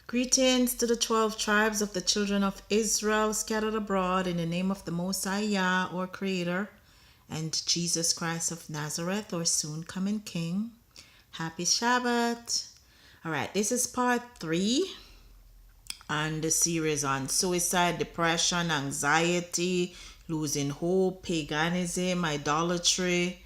Greetings to the 12 tribes of the children of Israel scattered abroad in the name of the Most High Yah, our Creator, and Jesus Christ of Nazareth, our soon coming King. Happy Shabbat. All right, this is part 3 on the series on suicide, depression, anxiety, losing hope, paganism, idolatry.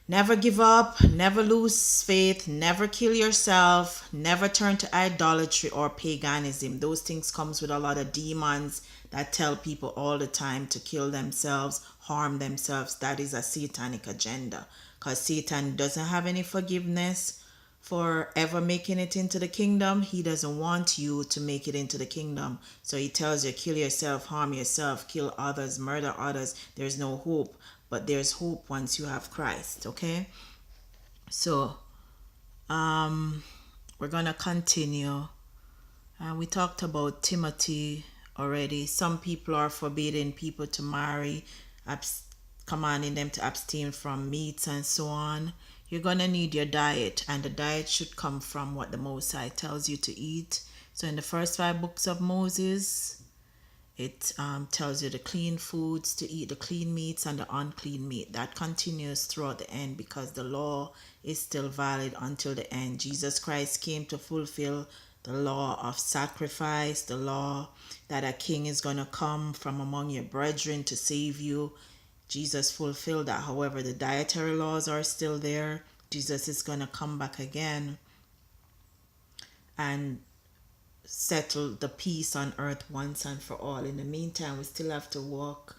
Never give up, never lose faith, never kill yourself, never turn to idolatry or paganism. Those things comes with a lot of demons that tell people all the time to kill themselves, harm themselves. That is a satanic agenda because Satan doesn't have any forgiveness for ever making it into the kingdom. He doesn't want you to make it into the kingdom. So he tells you, kill yourself, harm yourself, kill others, murder others. There's no hope. But there's hope once you have Christ, okay? So, we're going to continue. We talked about Timothy already. Some people are forbidding people to marry, commanding them to abstain from meats and so on. You're going to need your diet, and the diet should come from what the Most High tells you to eat. So in the first 5 books of Moses, it tells you the clean foods to eat, the clean meats and the unclean meat. That continues throughout the end because the law is still valid until the end. Jesus Christ came to fulfill the law of sacrifice, the law that a king is going to come from among your brethren to save you. Jesus fulfilled that. However, the dietary laws are still there. Jesus is going to come back again and settle the peace on earth once and for all. In the meantime, we still have to walk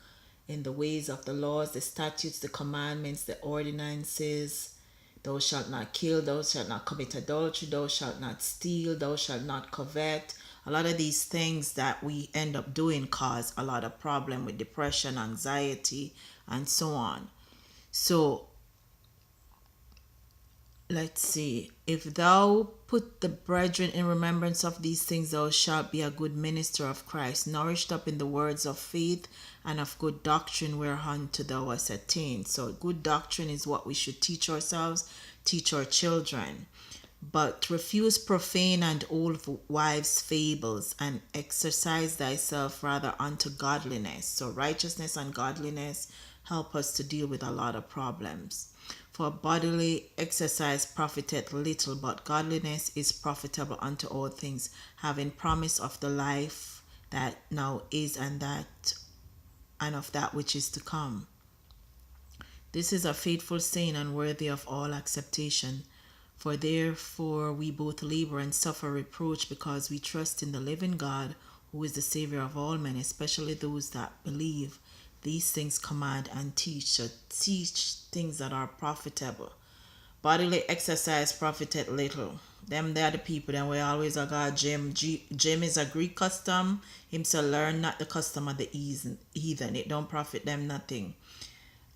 in the ways of the laws, the statutes, the commandments, the ordinances. Thou shalt not kill, thou shalt not commit adultery, thou shalt not steal, thou shalt not covet. A lot of these things that we end up doing cause a lot of problem with depression, anxiety, and so on. So let's see. If thou put the brethren in remembrance of these things, thou shalt be a good minister of Christ, nourished up in the words of faith and of good doctrine whereunto thou hast attained. So good doctrine is what we should teach ourselves, teach our children. But refuse profane and old wives' fables, and exercise thyself rather unto godliness. So righteousness and godliness help us to deal with a lot of problems. For bodily exercise profiteth little, but godliness is profitable unto all things, having promise of the life that now is and of that which is to come. This is a faithful saying and worthy of all acceptation. For therefore we both labor and suffer reproach, because we trust in the living God, who is the Savior of all men, especially those that believe. These things command and teach. So teach things that are profitable. Bodily exercise profiteth little. Them they are the people that we always are got gym. Gym is a Greek custom. Him say learn not the custom of the heathen. It don't profit them nothing.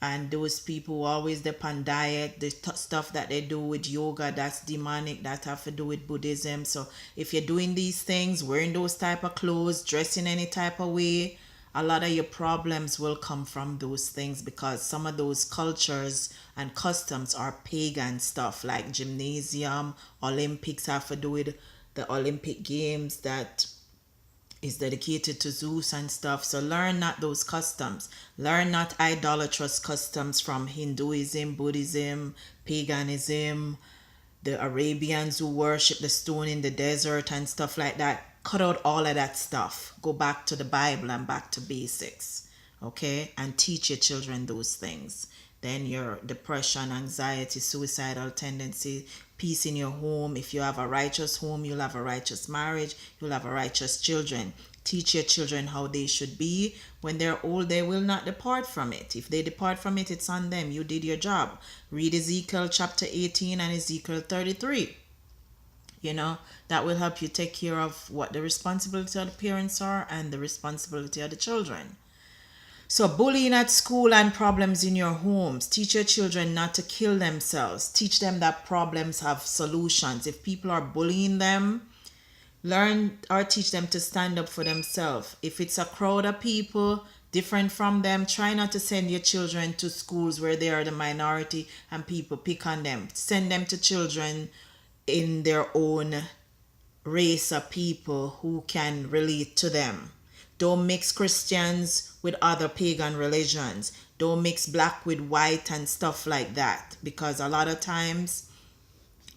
And those people who always depend diet, the stuff that they do with yoga, that's demonic, that have to do with Buddhism. So if you're doing these things, wearing those type of clothes, dressing any type of way, a lot of your problems will come from those things, because some of those cultures and customs are pagan stuff, like gymnasium, Olympics have to do with the Olympic Games that is dedicated to Zeus and stuff. So learn not those customs. Learn not idolatrous customs from Hinduism, Buddhism, paganism, the Arabians who worship the stone in the desert and stuff like that. Cut out all of that stuff. Go back to the Bible and back to basics. Okay? And teach your children those things. Then your depression, anxiety, suicidal tendency, peace in your home. If you have a righteous home, you'll have a righteous marriage. You'll have a righteous children. Teach your children how they should be. When they're old, they will not depart from it. If they depart from it, it's on them. You did your job. Read Ezekiel chapter 18 and Ezekiel 33. That will help you take care of what the responsibility of the parents are and the responsibility of the children. So bullying at school and problems in your homes. Teach your children not to kill themselves. Teach them that problems have solutions. If people are bullying them, learn or teach them to stand up for themselves. If it's a crowd of people different from them, try not to send your children to schools where they are the minority and people pick on them. Send them to children in their own race of people who can relate to them. Don't mix Christians with other pagan religions. Don't mix black with white and stuff like that, because a lot of times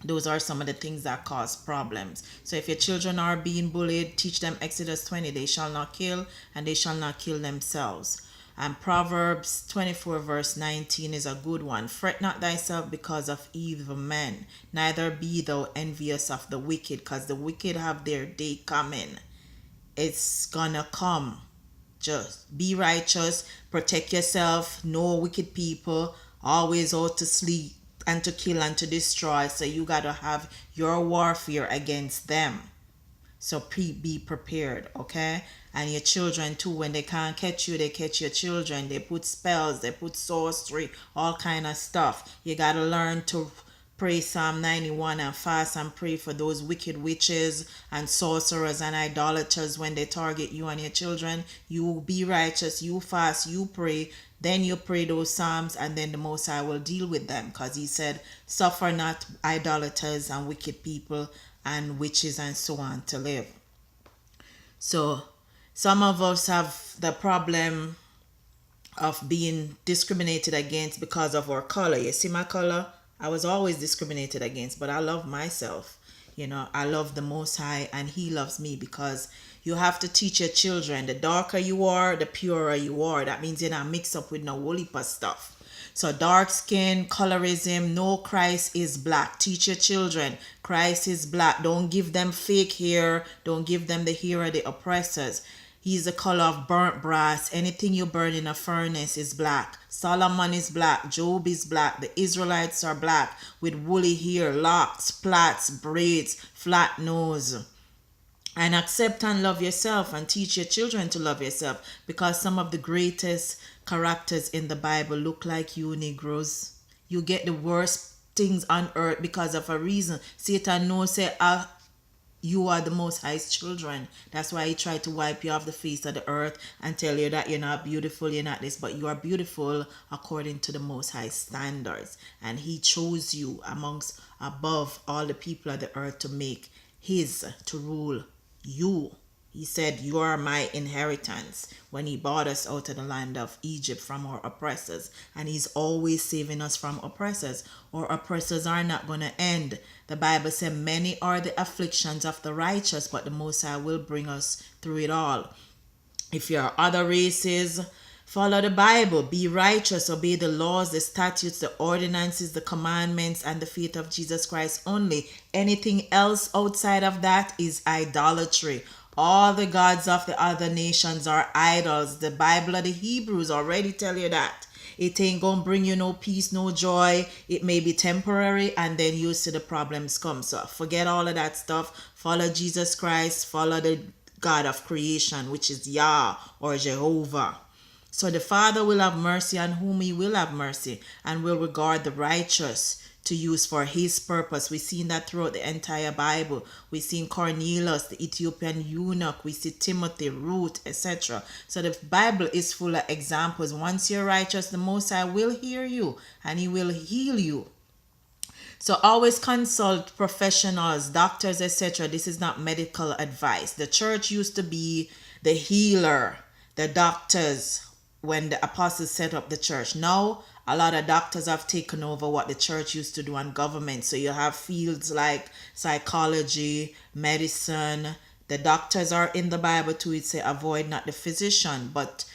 those are some of the things that cause problems. So if your children are being bullied, teach them Exodus 20, they shall not kill and they shall not kill themselves. And Proverbs 24 verse 19 is a good one. Fret not thyself because of evil men, neither be thou envious of the wicked, because the wicked have their day coming. It's gonna come. Just be righteous, protect yourself, no wicked people, always out to sleep and to kill and to destroy. So you gotta have your warfare against them. So be prepared, okay? And your children too, when they can't catch you, they catch your children. They put spells, they put sorcery, all kind of stuff. You gotta learn to pray Psalm 91 and fast and pray for those wicked witches and sorcerers and idolaters when they target you and your children. You be righteous, you fast, you pray, then you pray those psalms, and then the Most High will deal with them, because he said, suffer not idolaters and wicked people and witches and so on to live. So some of us have the problem of being discriminated against because of our color. You see my color? I was always discriminated against, but I love myself. I love the Most High, and he loves me, because you have to teach your children, the darker you are, the purer you are. That means you're not mixed up with no woolly stuff. So dark skin, colorism, no, Christ is black. Teach your children, Christ is black. Don't give them fake hair. Don't give them the hair of the oppressors. He's the color of burnt brass. Anything you burn in a furnace is black. Solomon is black. Job is black. The Israelites are black with woolly hair, locks, plaits, braids, flat nose. And accept and love yourself, and teach your children to love yourself, because some of the greatest characters in the Bible look like you Negroes. You get the worst things on earth because of a reason. Satan knows say you are the Most High's children. That's why he tried to wipe you off the face of the earth and tell you that you're not beautiful, you're not this, but you are beautiful according to the Most High standards. And he chose you amongst above all the people of the earth to make to rule you. He said, you are my inheritance, when he bought us out of the land of Egypt from our oppressors. And he's always saving us from oppressors. Our oppressors are not going to end. The Bible said, many are the afflictions of the righteous, but the Most High will bring us through it all. If you're other races, follow the Bible, be righteous, obey the laws, the statutes, the ordinances, the commandments, and the faith of Jesus Christ only. Anything else outside of that is idolatry. All the gods of the other nations are idols. The Bible of the Hebrews already tell you that. It ain't gonna bring you no peace, no joy. It may be temporary, and then you see the problems come. So forget all of that stuff. Follow Jesus Christ. Follow the God of creation, which is Yah or Jehovah. So the Father will have mercy on whom he will have mercy, and will regard the righteous to use for his purpose. We've seen that throughout the entire Bible. We've seen Cornelius, the Ethiopian eunuch. We see Timothy, Ruth, etc. So the Bible is full of examples. Once you're righteous, the Most High will hear you and he will heal you. So always consult professionals, doctors, etc. This is not medical advice. The church used to be the healer, the doctors, when the apostles set up the church. Now, a lot of doctors have taken over what the church used to do, and government. So you have fields like psychology, medicine. The doctors are in the Bible too. It say avoid not the physician. But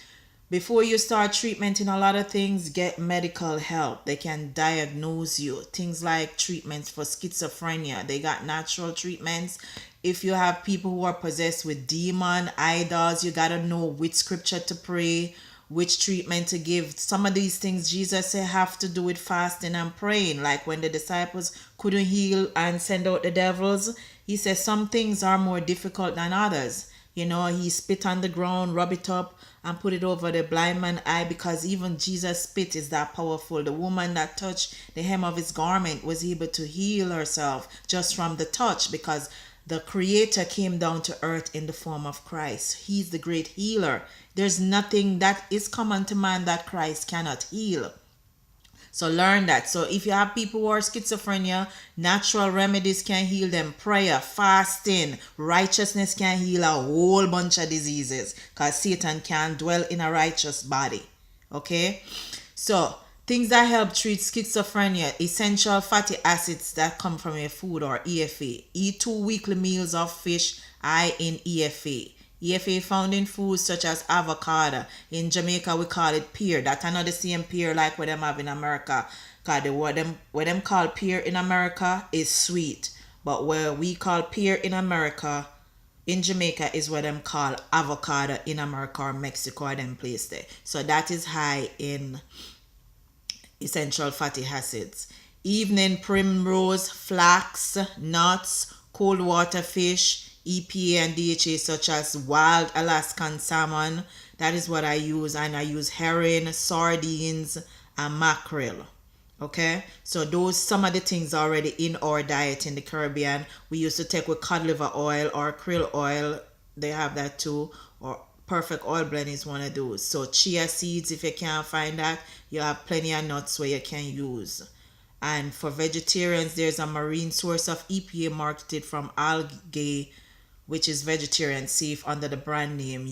before you start treatment in a lot of things, get medical help. They can diagnose you. Things like treatments for schizophrenia. They got natural treatments. If you have people who are possessed with demon, idols, you got to know which scripture to pray, which treatment to give. Some of these things Jesus said have to do with fasting and praying. Like when the disciples couldn't heal and send out the devils, he says some things are more difficult than others. He spit on the ground, rub it up, and put it over the blind man's eye, because even Jesus' spit is that powerful. The woman that touched the hem of his garment was able to heal herself just from the touch, because the Creator came down to earth in the form of Christ. He's the great healer. There's nothing that is common to man that Christ cannot heal. So learn that. So if you have people who are schizophrenia, natural remedies can heal them. Prayer, fasting, righteousness can heal a whole bunch of diseases, because Satan can't dwell in a righteous body. Okay? So things that help treat schizophrenia: essential fatty acids that come from your food, or EFA. Eat 2 weekly meals of fish high in EFA. EFA found in foods such as avocado. In Jamaica, we call it pear. That's not the same pear like what them have in America. Cause what them call pear in America is sweet, but where we call pear in America, in Jamaica, is what them call avocado in America or Mexico or them place there. So that is high in essential fatty acids. Evening primrose, flax, nuts, cold water fish, EPA and DHA such as wild Alaskan salmon. That is what I use, and I use herring, sardines, and mackerel. Okay, so those some of the things already in our diet in the Caribbean. We used to take with cod liver oil or krill oil. They have that too. Or perfect oil blend is one of those. So chia seeds, if you can't find that, you have plenty of nuts where you can use. And for vegetarians, there's a marine source of EPA marketed from algae, which is vegetarian safe under the brand name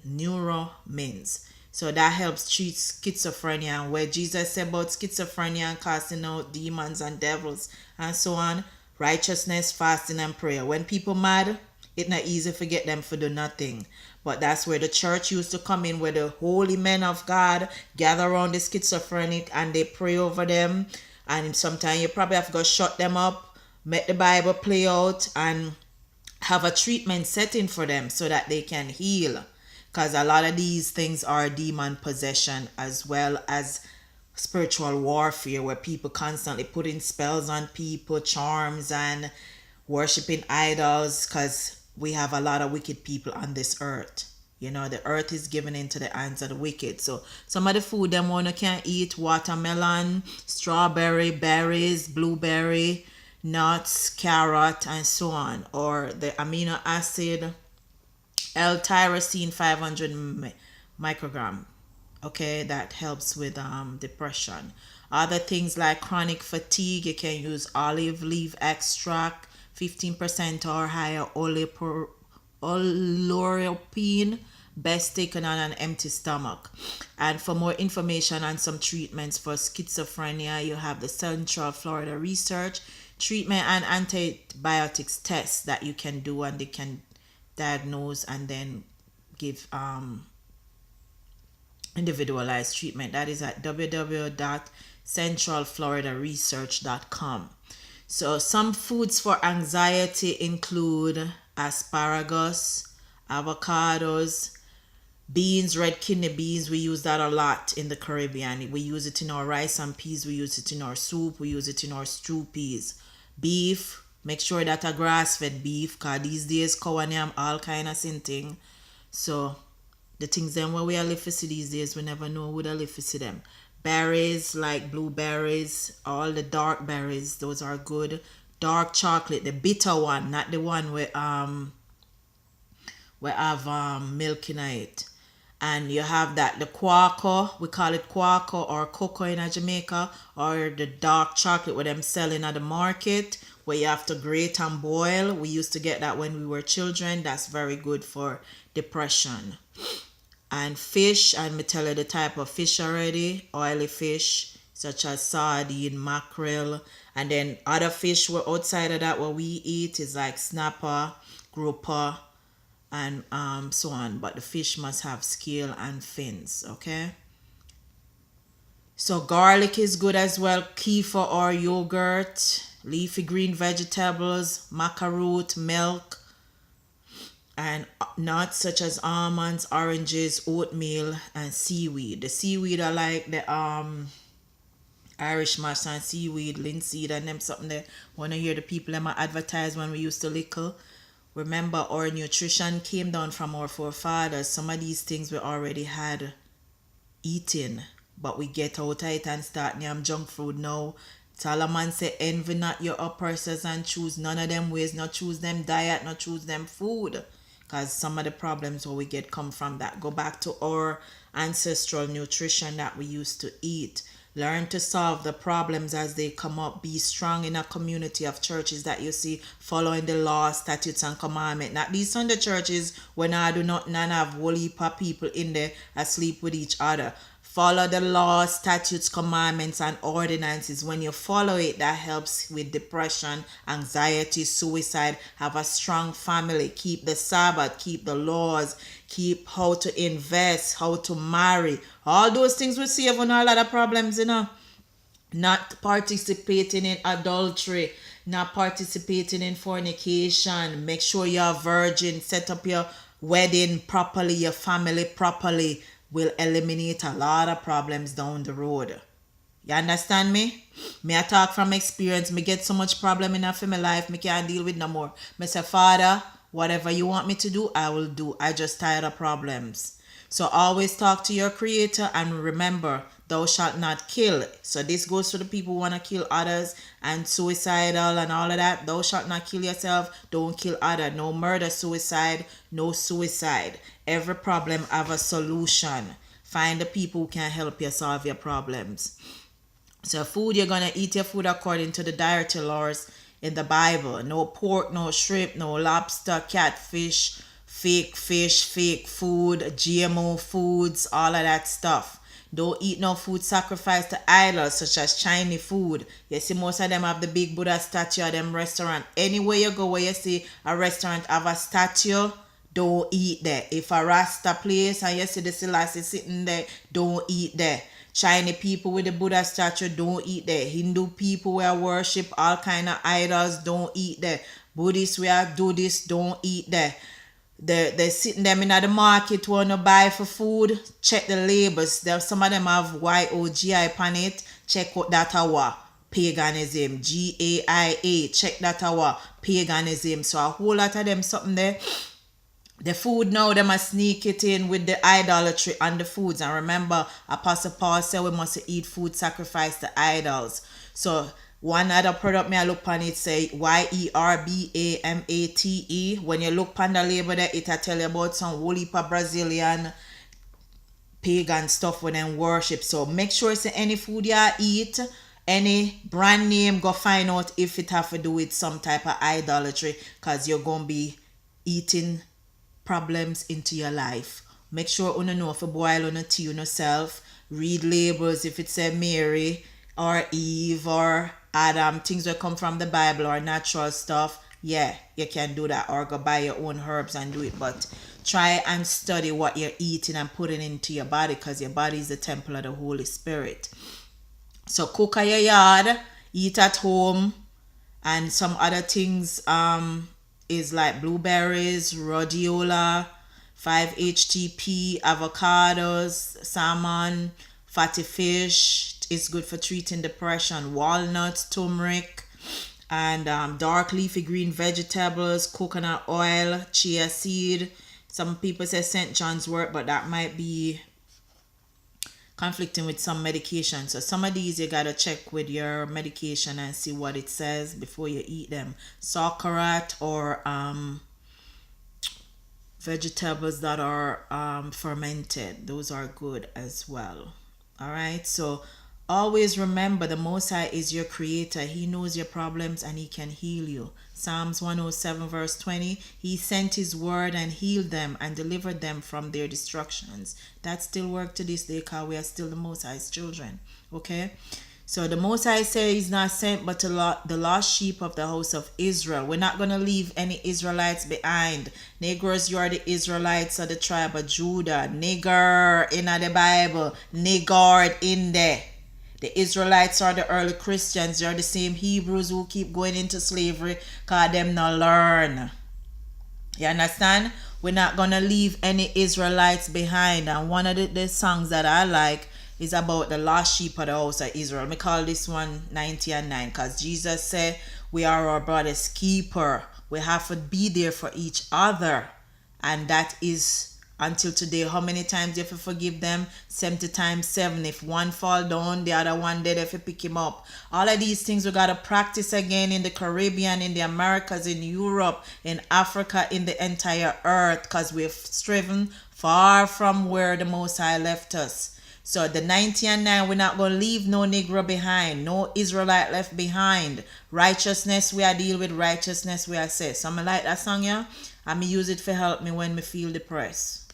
Neuromins. So that helps treat schizophrenia. And where Jesus said about schizophrenia and casting out demons and devils and so on, righteousness, fasting, and prayer. When people mad, it's not easy to get them to do nothing. But that's where the church used to come in, where the holy men of God gather around the schizophrenic and they pray over them. And sometimes you probably have to go shut them up, make the Bible play out, and have a treatment setting for them so that they can heal. Because a lot of these things are demon possession, as well as spiritual warfare, where people constantly putting spells on people, charms, and worshiping idols, because we have a lot of wicked people on this earth. You know, the earth is given into the hands of the wicked. So some of the food them one can eat: watermelon, strawberry, berries, blueberry, nuts, carrot, and so on. Or the amino acid L-tyrosine 500 microgram. Okay, that helps with depression. Other things like chronic fatigue, you can use olive leaf extract, 15% or higher oleuropein, best taken on an empty stomach. And for more information on some treatments for schizophrenia, you have the Central Florida Research Treatment and Antibiotics tests that you can do, and they can diagnose and then give individualized treatment. That is at www.centralfloridaresearch.com. So some foods for anxiety include asparagus, avocados, beans, red kidney beans. We use that a lot in the Caribbean. We use it in our rice and peas. We use it in our soup. We use it in our stew peas. Beef, make sure that a grass-fed beef, because these days cow and yam all kind of same thing. So the things then where we are live to see these days, we never know who they live to see them. Berries like blueberries, all the dark berries, those are good. Dark chocolate, the bitter one, not the one where have milk in it. And you have that the quaco, we call it quaco or cocoa in Jamaica, or the dark chocolate where them selling at the market, where you have to grate and boil. We used to get that when we were children. That's very good for depression. And fish, and me tell you the type of fish already. Oily fish such as sardine, mackerel, and then other fish were outside of that what we eat is like snapper, grouper, and so on. But the fish must have scale and fins. Okay. So garlic is good as well. Kefir or yogurt, leafy green vegetables, macaroon, milk, and nuts such as almonds, oranges, oatmeal, and seaweed. The seaweed are like the Irish mash and seaweed, linseed, and them something that wanna hear the people them advertise when we used to lickle. Remember, our nutrition came down from our forefathers. Some of these things we already had eaten, but we get out of it and start name junk food now. Solomon say, envy not your oppressors and choose none of them ways, not choose them diet, not choose them food. Because some of the problems what we get come from that. Go back to our ancestral nutrition that we used to eat. Learn to solve the problems as they come up. Be strong in a community of churches that you see following the law, statutes, and commandment. Not these Sunday churches when I do not none have whole heap of people in there asleep with each other. Follow the law, statutes, commandments, and ordinances. When you follow it, that helps with depression, anxiety, suicide. Have a strong family. Keep the Sabbath, keep the laws, keep how to invest, how to marry. All those things will save on a lot of problems, Not participating in adultery, not participating in fornication. Make sure you're a virgin. Set up your wedding properly, your family properly. Will eliminate a lot of problems down the road. You understand me? Me I talk from experience. Me get so much problem in my life, me can't deal with no more. Me say, Father, whatever you want me to do, I will do. I just tired of problems. So always talk to your creator and remember, thou shalt not kill. So this goes to the people who want to kill others and suicidal and all of that. Thou shalt not kill yourself. Don't kill others. No murder, suicide, no suicide. Every problem have a solution. Find the people who can help you solve your problems. So food, you're going to eat your food according to the dietary laws in the Bible. No pork, no shrimp, no lobster, catfish, fake fish, fake food, GMO foods, all of that stuff. Don't eat no food sacrificed to idols such as Chinese food. You see most of them have the big Buddha statue at them restaurant. Anywhere you go where you see a restaurant have a statue, don't eat there. If a Rasta place and you see the Selassie sitting there, don't eat there. Chinese people with the Buddha statue, don't eat there. Hindu people where worship all kind of idols, don't eat there. Buddhists where do this, don't eat there. They're sitting them in the market want to buy for food. Check the labels. Some of them have YOGI on it. Check what that our paganism. GAIA. Check that our paganism. So a whole lot of them something there. The food now, they must sneak it in with the idolatry on the foods. And remember, Apostle Paul said we must eat food sacrificed to idols. So one other product me I look on it say YERBAMATE. When you look on the label there, it'll tell you about some whole heap of Brazilian pagan stuff when them worship. So make sure it's any food you eat, any brand name, go find out if it have to do with some type of idolatry, because you're going to be eating problems into your life. Make sure you know if you boil on a tea on yourself. Read labels if it say Mary or Eve or Adam, things that come from the Bible or natural stuff. Yeah, you can do that, or go buy your own herbs and do it. But try and study what you're eating and putting into your body, because your body is the temple of the Holy Spirit. So cook at your yard, eat at home, and some other things is like blueberries, rhodiola, 5-HTP, avocados, salmon, fatty fish. It's good for treating depression. Walnuts, turmeric, and dark leafy green vegetables, coconut oil, chia seed. Some people say St. John's wort, but that might be conflicting with some medication. So some of these you gotta check with your medication and see what it says before you eat them. Sauerkraut or vegetables that are fermented, those are good as well. All right, so always remember the Most High is your creator. He knows your problems and he can heal you. Psalms 107 verse 20, he sent his word and healed them and delivered them from their destructions. That still work to this day because we are still the Most High's children. Okay, so the Most High says he's not sent but the lost sheep of the house of Israel. We're not going to leave any Israelites behind. Negroes, you are the Israelites of the tribe of Judah. Nigger in the Bible, niggard in there. The Israelites are the early Christians. They're the same Hebrews who keep going into slavery because them not learn. You understand? We're not going to leave any Israelites behind. And one of the songs that I like is about the lost sheep of the house of Israel. Me call this one 90 and 9 because Jesus said we are our brother's keeper. We have to be there for each other. And that is until today. How many times you have to forgive them? 70 times 7. If one fall down, the other one dead if you pick him up. All of these things we got to practice again in the Caribbean, in the Americas, in Europe, in Africa, in the entire earth, because we've striven far from where the Most High left us. So the 90 and 9, we're not going to leave no Negro behind, no Israelite left behind. Righteousness, we are deal with righteousness, we are say. So I like that song, yeah? And me use it for help me when me feel depressed.